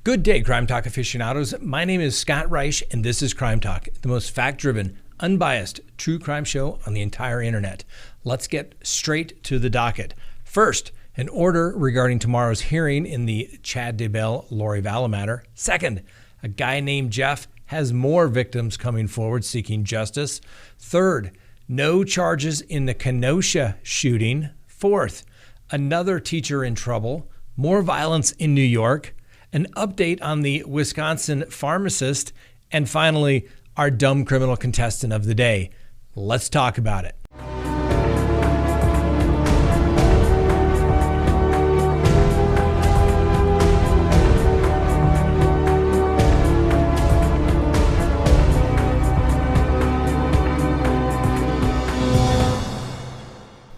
Good day, Crime Talk aficionados. My name is Scott Reisch, and this is Crime Talk, the most fact-driven, unbiased, true crime show on the entire internet. Let's get straight to the docket. First, an order regarding tomorrow's hearing in the Chad-Daybell-Lori Vallow matter. Second, a guy named Jeff has more victims coming forward seeking justice. Third, no charges in the Kenosha shooting. Fourth, another teacher in trouble. More violence in New York. An update on the Wisconsin pharmacist. And finally, our dumb criminal contestant of the day. Let's talk about it.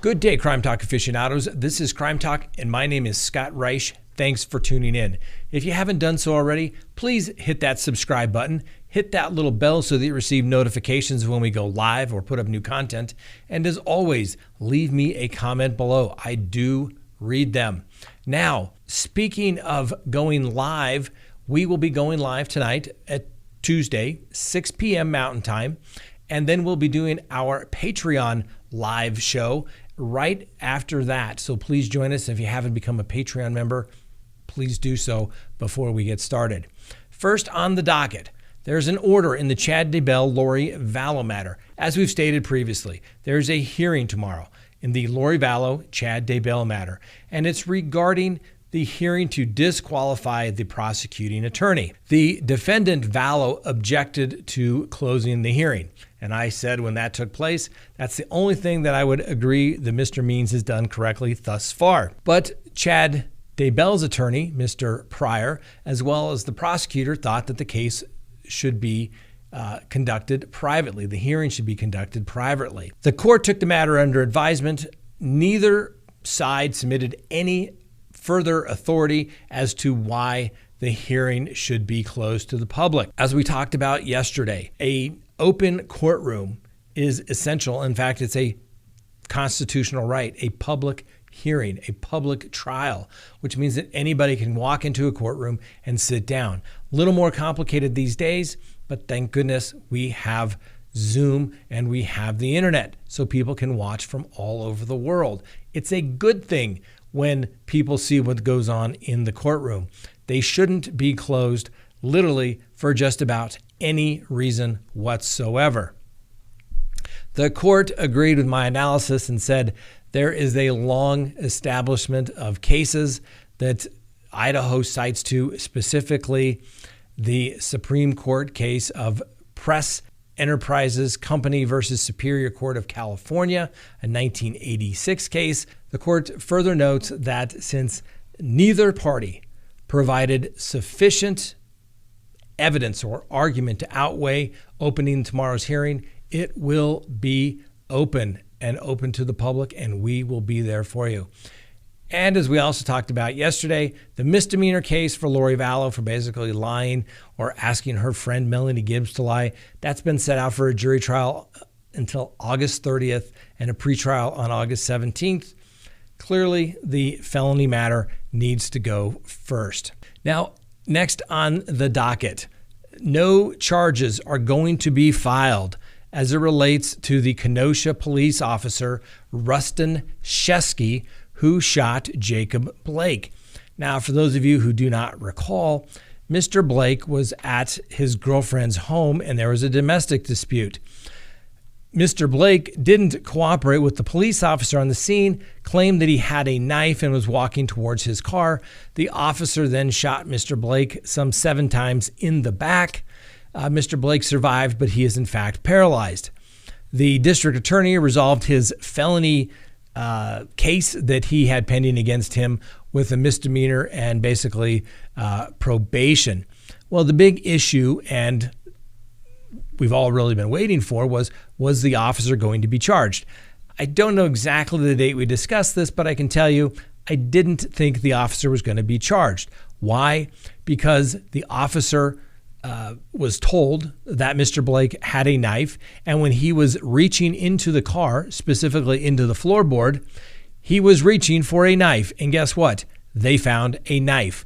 Good day, Crime Talk aficionados. This is Crime Talk, and my name is Scott Reisch. Thanks for tuning in. If you haven't done so already, please hit that subscribe button. Hit that little bell so that you receive notifications when we go live or put up new content. And as always, leave me a comment below. I do read them. Now, speaking of going live, we will be going live tonight at Tuesday, 6 p.m. Mountain Time. And then we'll be doing our Patreon live show right after that. So please join us. If you haven't become a Patreon member, please do so before we get started. First on the docket, there's an order in the Chad-Daybell-Lori Vallow matter. As we've stated previously, there's a hearing tomorrow in the Lori Vallow Chad-Daybell matter, and it's regarding the hearing to disqualify the prosecuting attorney. The defendant, Vallow, objected to closing the hearing. And I said when that took place, that's the only thing that I would agree that Mr. Means has done correctly thus far. But Chad Daybell's attorney, Mr. Pryor, as well as the prosecutor, thought that the case should be conducted privately. The hearing should be conducted privately. The court took the matter under advisement. Neither side submitted any further authority as to why the hearing should be closed to the public. As we talked about yesterday, an open courtroom is essential. In fact, it's a constitutional right, a public hearing, a public trial, which means that anybody can walk into a courtroom and sit down. A little more complicated these days, but thank goodness we have Zoom and we have the internet so people can watch from all over the world. It's a good thing when people see what goes on in the courtroom. They shouldn't be closed literally for just about any reason whatsoever. The court agreed with my analysis and said there is a long establishment of cases that Idaho cites to, specifically the Supreme Court case of Press Enterprises Company versus Superior Court of California, a 1986 case. The court further notes that since neither party provided sufficient evidence or argument to outweigh opening tomorrow's hearing, it will be open to the public, and we will be there for you. And as we also talked about yesterday, the misdemeanor case for Lori Vallow for basically lying or asking her friend Melanie Gibbs to lie, that's been set out for a jury trial until August 30th and a pretrial on August 17th. Clearly, the felony matter needs to go first. Now, next on the docket, no charges are going to be filed as it relates to the Kenosha police officer, Rustin Shesky, who shot Jacob Blake. Now, for those of you who do not recall, Mr. Blake was at his girlfriend's home and there was a domestic dispute. Mr. Blake didn't cooperate with the police officer on the scene, claimed that he had a knife and was walking towards his car. The officer then shot Mr. Blake some 7 times in the back. Mr. Blake survived, but he is in fact paralyzed. The district attorney resolved his felony case that he had pending against him with a misdemeanor and basically probation. Well, the big issue, and we've all really been waiting for, was the officer going to be charged? I don't know exactly the date we discussed this, but I can tell you I didn't think the officer was going to be charged. Why? Because the officer was told that Mr. Blake had a knife, and when he was reaching into the car, specifically into the floorboard, he was reaching for a knife, and guess what? They found a knife.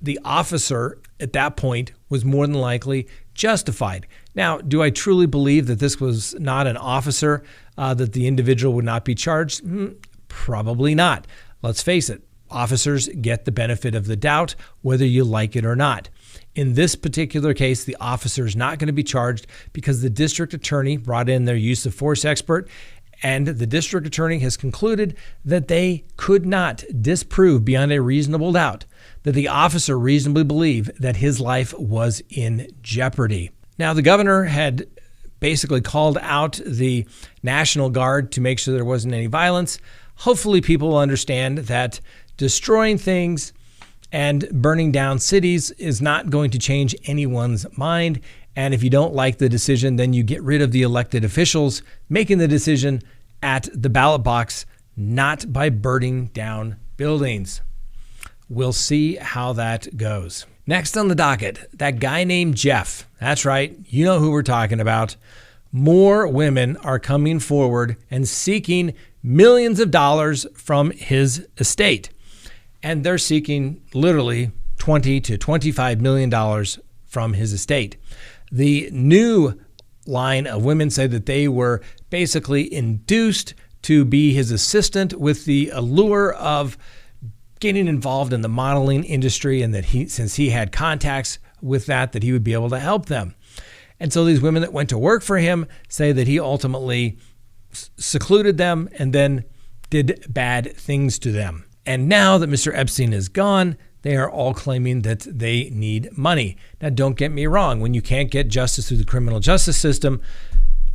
The officer at that point was more than likely justified. Now, do I truly believe that this was not an officer, that the individual would not be charged? Probably not. Let's face it, officers get the benefit of the doubt, whether you like it or not. In this particular case, the officer is not going to be charged because the district attorney brought in their use of force expert, and the district attorney has concluded that they could not disprove beyond a reasonable doubt that the officer reasonably believed that his life was in jeopardy. Now, the governor had basically called out the National Guard to make sure there wasn't any violence. Hopefully people will understand that destroying things and burning down cities is not going to change anyone's mind. And if you don't like the decision, then you get rid of the elected officials making the decision at the ballot box, not by burning down buildings. We'll see how that goes. Next on the docket, that guy named Jeff. That's right. You know who we're talking about. More women are coming forward and seeking millions of dollars from his estate. And they're seeking literally $20 to $25 million from his estate. The new line of women say that they were basically induced to be his assistant with the allure of getting involved in the modeling industry, and that since he had contacts with that he would be able to help them. And so these women that went to work for him say that he ultimately secluded them and then did bad things to them. And now that Mr. Epstein is gone, they are all claiming that they need money. Now, don't get me wrong. When you can't get justice through the criminal justice system,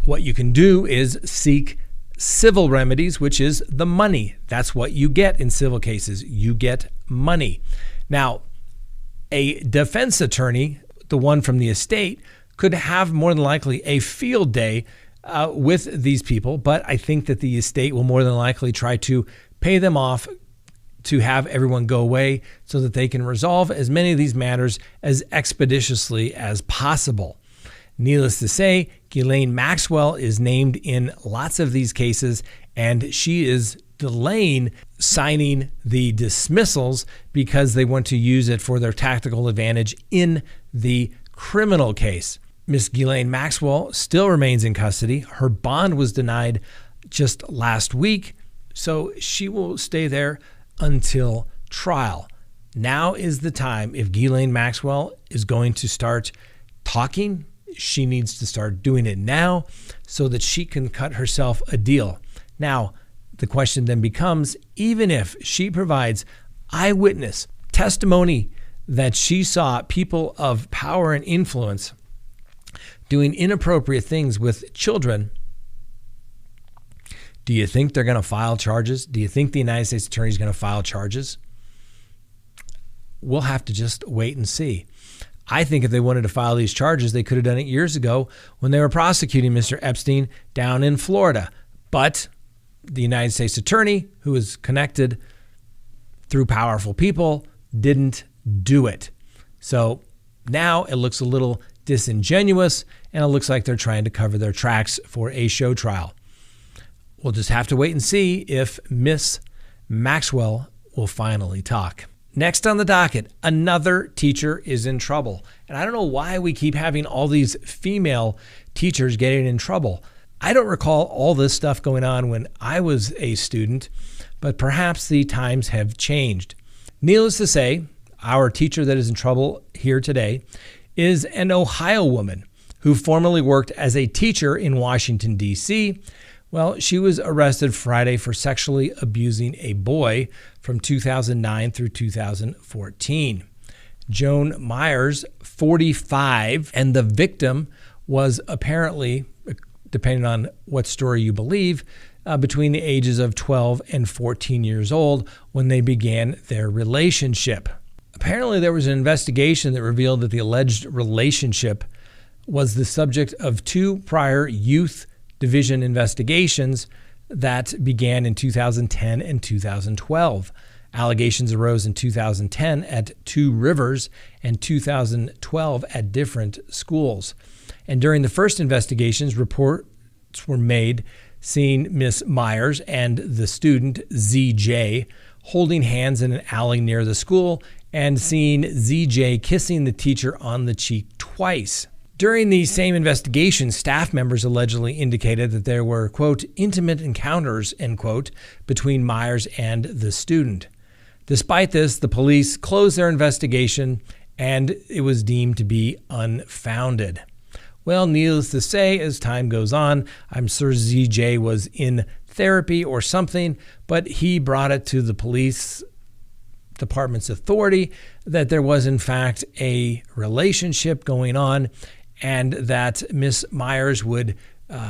what you can do is seek civil remedies, which is the money. That's what you get in civil cases. You get money. Now, a defense attorney, the one from the estate, could have more than likely a field day with these people, but I think that the estate will more than likely try to pay them off to have everyone go away so that they can resolve as many of these matters as expeditiously as possible. Needless to say, Ghislaine Maxwell is named in lots of these cases, and she is delaying signing the dismissals because they want to use it for their tactical advantage in the criminal case. Miss Ghislaine Maxwell still remains in custody. Her bond was denied just last week, so she will stay there until trial. Now is the time. If Ghislaine Maxwell is going to start talking, she needs to start doing it now so that she can cut herself a deal. Now, the question then becomes, even if she provides eyewitness testimony that she saw people of power and influence doing inappropriate things with children, do you think they're going to file charges? Do you think the United States Attorney is going to file charges? We'll have to just wait and see. I think if they wanted to file these charges, they could have done it years ago when they were prosecuting Mr. Epstein down in Florida. But the United States Attorney, who is connected through powerful people, didn't do it. So now it looks a little disingenuous, and it looks like they're trying to cover their tracks for a show trial. We'll just have to wait and see if Miss Maxwell will finally talk. Next on the docket, another teacher is in trouble. And I don't know why we keep having all these female teachers getting in trouble. I don't recall all this stuff going on when I was a student, but perhaps the times have changed. Needless to say, our teacher that is in trouble here today is an Ohio woman who formerly worked as a teacher in Washington, D.C. Well, she was arrested Friday for sexually abusing a boy from 2009 through 2014. Joan Myers, 45, and the victim was apparently, depending on what story you believe, between the ages of 12 and 14 years old when they began their relationship. Apparently, there was an investigation that revealed that the alleged relationship was the subject of 2 prior youth division investigations that began in 2010 and 2012. Allegations arose in 2010 at Two Rivers and 2012 at different schools. And during the first investigations, reports were made seeing Miss Myers and the student ZJ holding hands in an alley near the school and seeing ZJ kissing the teacher on the cheek twice. During the same investigation, staff members allegedly indicated that there were, quote, intimate encounters, end quote, between Myers and the student. Despite this, the police closed their investigation and it was deemed to be unfounded. Well, needless to say, as time goes on, I'm sure ZJ was in therapy or something, but he brought it to the police department's authority that there was in fact a relationship going on and that Miss Myers would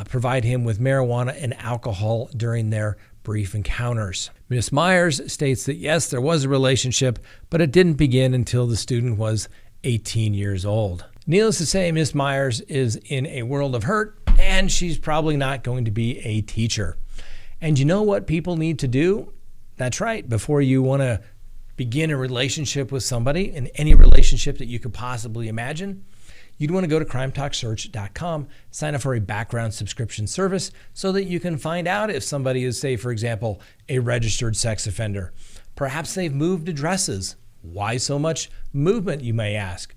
provide him with marijuana and alcohol during their brief encounters. Miss Myers states that yes, there was a relationship, but it didn't begin until the student was 18 years old. Needless to say, Miss Myers is in a world of hurt, and she's probably not going to be a teacher. And you know what people need to do? That's right. Before you want to begin a relationship with somebody, in any relationship that you could possibly imagine, you'd want to go to CrimeTalkSearch.com, sign up for a background subscription service so that you can find out if somebody is, say, for example, a registered sex offender. Perhaps they've moved addresses. Why so much movement, you may ask?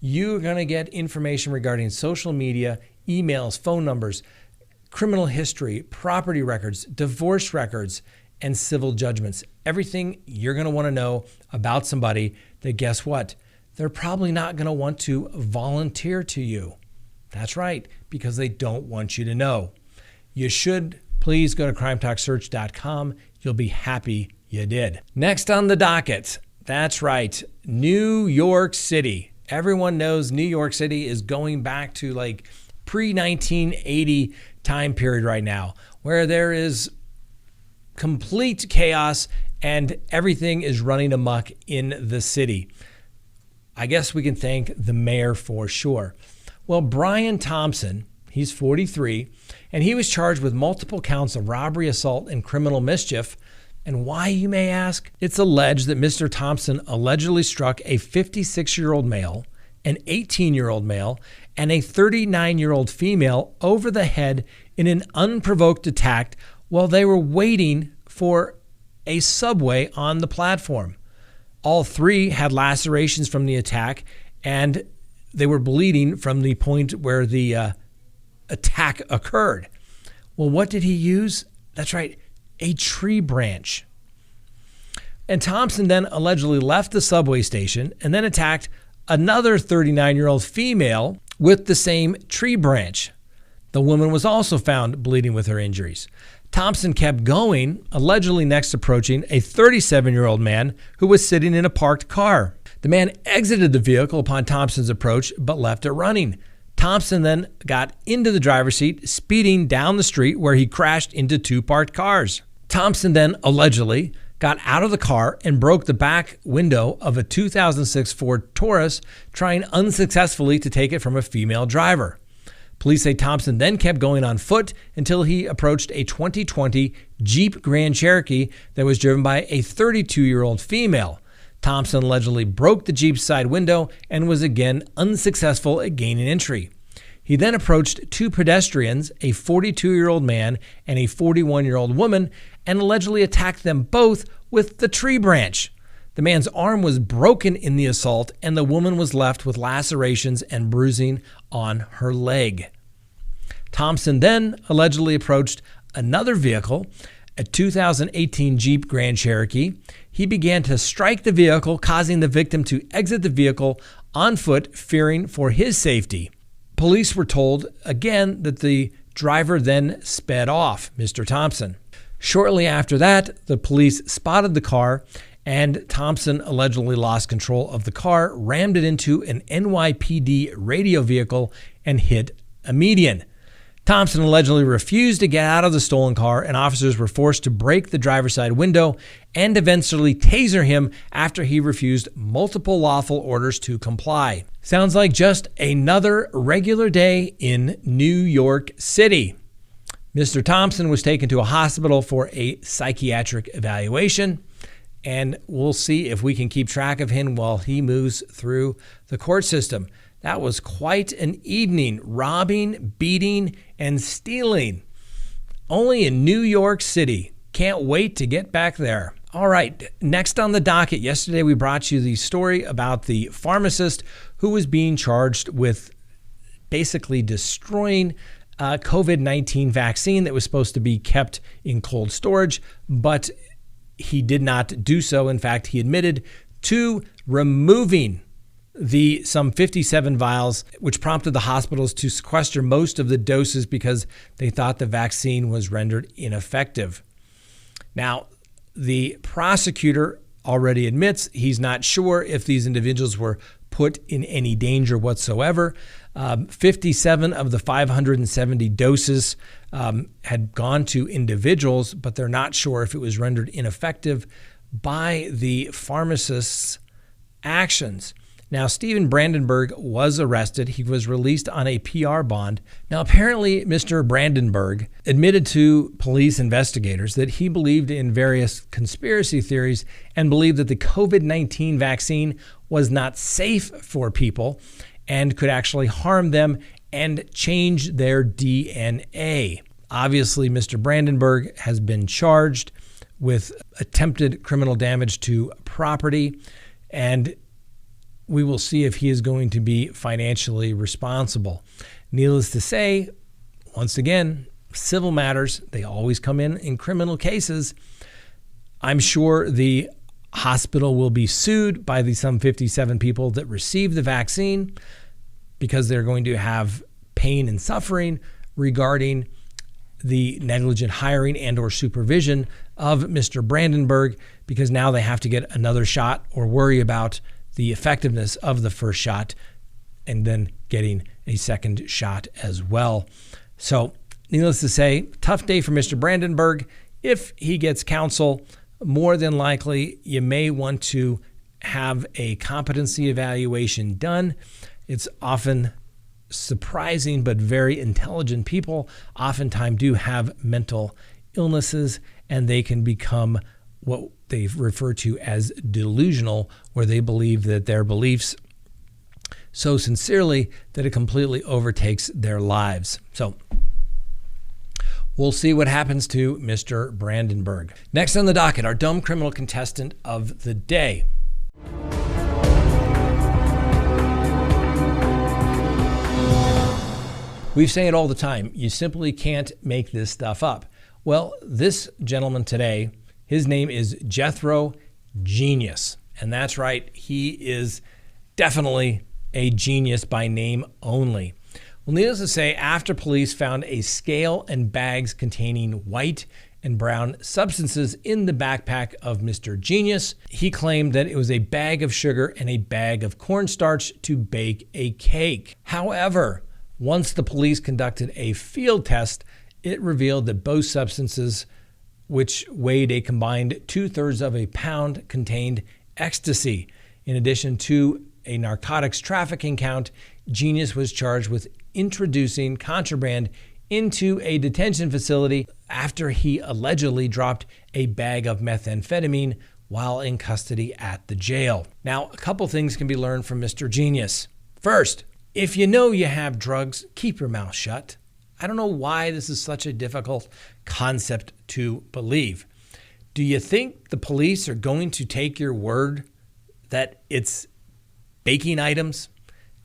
You're going to get information regarding social media, emails, phone numbers, criminal history, property records, divorce records, and civil judgments. Everything you're going to want to know about somebody that, guess what? They're probably not going to want to volunteer to you. That's right, because they don't want you to know. You should please go to CrimeTalkSearch.com. You'll be happy you did. Next on the docket, that's right, New York City. Everyone knows New York City is going back to like pre-1980 time period right now, where there is complete chaos and everything is running amok in the city. I guess we can thank the mayor for sure. Well, Brian Thompson, he's 43, and he was charged with multiple counts of robbery, assault, and criminal mischief. And why, you may ask? It's alleged that Mr. Thompson allegedly struck a 56-year-old male, an 18-year-old male, and a 39-year-old female over the head in an unprovoked attack while they were waiting for a subway on the platform. All three had lacerations from the attack, and they were bleeding from the point where the attack occurred. Well, what did he use? That's right, a tree branch. And Thompson then allegedly left the subway station and then attacked another 39-year-old female with the same tree branch. The woman was also found bleeding with her injuries. Thompson kept going, allegedly next approaching a 37-year-old man who was sitting in a parked car. The man exited the vehicle upon Thompson's approach, but left it running. Thompson then got into the driver's seat, speeding down the street where he crashed into two parked cars. Thompson then allegedly got out of the car and broke the back window of a 2006 Ford Taurus, trying unsuccessfully to take it from a female driver. Police say Thompson then kept going on foot until he approached a 2020 Jeep Grand Cherokee that was driven by a 32-year-old female. Thompson allegedly broke the Jeep's side window and was again unsuccessful at gaining entry. He then approached two pedestrians, a 42-year-old man and a 41-year-old woman, and allegedly attacked them both with the tree branch. The man's arm was broken in the assault, and the woman was left with lacerations and bruising on her leg. Thompson then allegedly approached another vehicle, a 2018 Jeep Grand Cherokee. He began to strike the vehicle, causing the victim to exit the vehicle on foot, fearing for his safety. Police were told again that the driver then sped off, Mr. Thompson. Shortly after that, the police spotted the car, and Thompson allegedly lost control of the car, rammed it into an NYPD radio vehicle, and hit a median. Thompson allegedly refused to get out of the stolen car, and officers were forced to break the driver's side window and eventually taser him after he refused multiple lawful orders to comply. Sounds like just another regular day in New York City. Mr. Thompson was taken to a hospital for a psychiatric evaluation, and we'll see if we can keep track of him while he moves through the court system. That was quite an evening, robbing, beating, and stealing. Only in New York City. Can't wait to get back there. All right, next on the docket, yesterday we brought you the story about the pharmacist who was being charged with basically destroying COVID-19 vaccine that was supposed to be kept in cold storage, but he did not do so. In fact, he admitted to removing some 57 vials, which prompted the hospitals to sequester most of the doses because they thought the vaccine was rendered ineffective. Now, the prosecutor already admits he's not sure if these individuals were put in any danger whatsoever. 57 of the 570 doses had gone to individuals, but they're not sure if it was rendered ineffective by the pharmacist's actions. Now, Stephen Brandenburg was arrested. He was released on a PR bond. Now, apparently, Mr. Brandenburg admitted to police investigators that he believed in various conspiracy theories and believed that the COVID-19 vaccine was not safe for people and could actually harm them and change their DNA. Obviously, Mr. Brandenburg has been charged with attempted criminal damage to property, and we will see if he is going to be financially responsible. Needless to say, once again, civil matters, they always come in criminal cases. I'm sure the hospital will be sued by the some 57 people that received the vaccine because they're going to have pain and suffering regarding the negligent hiring and or supervision of Mr. Brandenburg, because now they have to get another shot or worry about the effectiveness of the first shot and then getting a second shot as well. So needless to say, tough day for Mr. Brandenburg. If he gets counsel, more than likely you may want to have a competency evaluation done. It's often surprising, but very intelligent people oftentimes do have mental illnesses, and they can become what they refer to as delusional, where they believe that their beliefs so sincerely that it completely overtakes their lives. So we'll see what happens to Mr. Brandenburg. Next on the docket, our dumb criminal contestant of the day. We say it all the time. You simply can't make this stuff up. Well, this gentleman today, his name is Jethro Genius. And that's right, he is definitely a genius by name only. Well, needless to say, after police found a scale and bags containing white and brown substances in the backpack of Mr. Genius, he claimed that it was a bag of sugar and a bag of cornstarch to bake a cake. However, once the police conducted a field test, it revealed that both substances, which weighed a combined 2/3 of a pound, contained ecstasy. In addition to a narcotics trafficking count, Genius was charged with introducing contraband into a detention facility after he allegedly dropped a bag of methamphetamine while in custody at the jail. Now, a couple things can be learned from Mr. Genius. First, if you know you have drugs, keep your mouth shut. I don't know why this is such a difficult concept to believe. Do you think the police are going to take your word that it's baking items?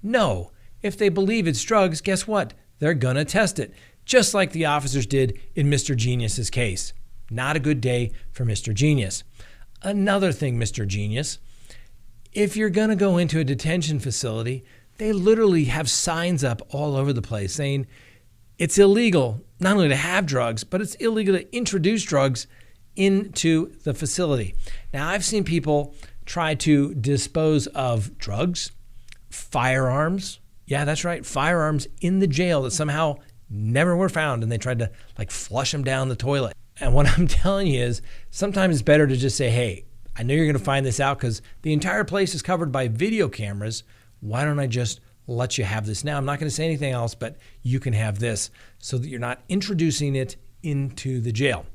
No. If they believe it's drugs, guess what? They're going to test it, just like the officers did in Mr. Genius's case. Not a good day for Mr. Genius. Another thing, Mr. Genius, if you're going to go into a detention facility, they literally have signs up all over the place saying it's illegal not only to have drugs, but it's illegal to introduce drugs into the facility. Now, I've seen people try to dispose of drugs, firearms. Yeah, that's right, firearms in the jail that somehow never were found, and they tried to flush them down the toilet. And what I'm telling you is sometimes it's better to just say, hey, I know you're going to find this out because the entire place is covered by video cameras. Why don't I just let you have this now? I'm not going to say anything else, but you can have this so that you're not introducing it into the jail.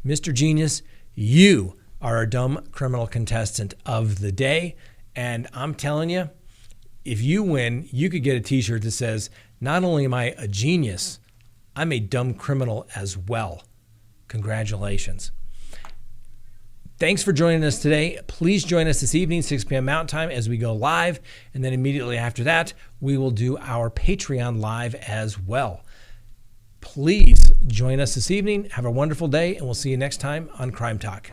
Mr. Genius, you are a dumb criminal contestant of the day. And I'm telling you, if you win, you could get a t-shirt that says, not only am I a genius, I'm a dumb criminal as well. Congratulations. Thanks for joining us today. Please join us this evening, 6 p.m. Mountain Time, as we go live. And then immediately after that, we will do our Patreon live as well. Please join us this evening. Have a wonderful day, and we'll see you next time on Crime Talk.